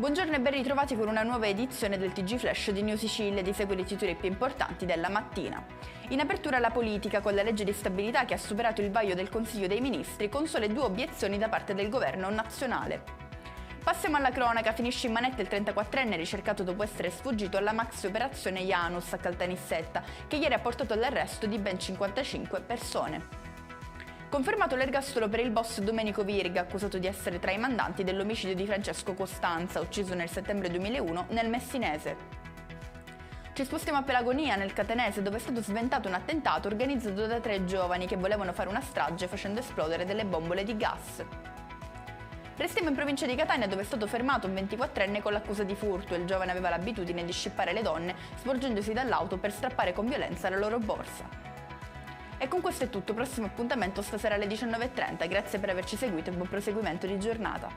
Buongiorno e ben ritrovati con una nuova edizione del TG Flash di New Sicilia di Segui i titoli più importanti della mattina. In apertura la politica con la legge di stabilità che ha superato il vaglio del Consiglio dei Ministri con sole 2 obiezioni da parte del governo nazionale. Passiamo alla cronaca, finisce in manetta il 34enne ricercato dopo essere sfuggito alla maxi operazione Janus a Caltanissetta, che ieri ha portato all'arresto di ben 55 persone. Confermato l'ergastolo per il boss Domenico Virga, accusato di essere tra i mandanti dell'omicidio di Francesco Costanza, ucciso nel settembre 2001 nel Messinese. Ci spostiamo a Pelagonia, nel Catanese, dove è stato sventato un attentato organizzato da 3 giovani che volevano fare una strage facendo esplodere delle bombole di gas. Restiamo in provincia di Catania, dove è stato fermato un 24enne con l'accusa di furto. Il giovane aveva l'abitudine di scippare le donne, sporgendosi dall'auto per strappare con violenza la loro borsa. E con questo è tutto, prossimo appuntamento stasera alle 19:30. Grazie per averci seguito e buon proseguimento di giornata.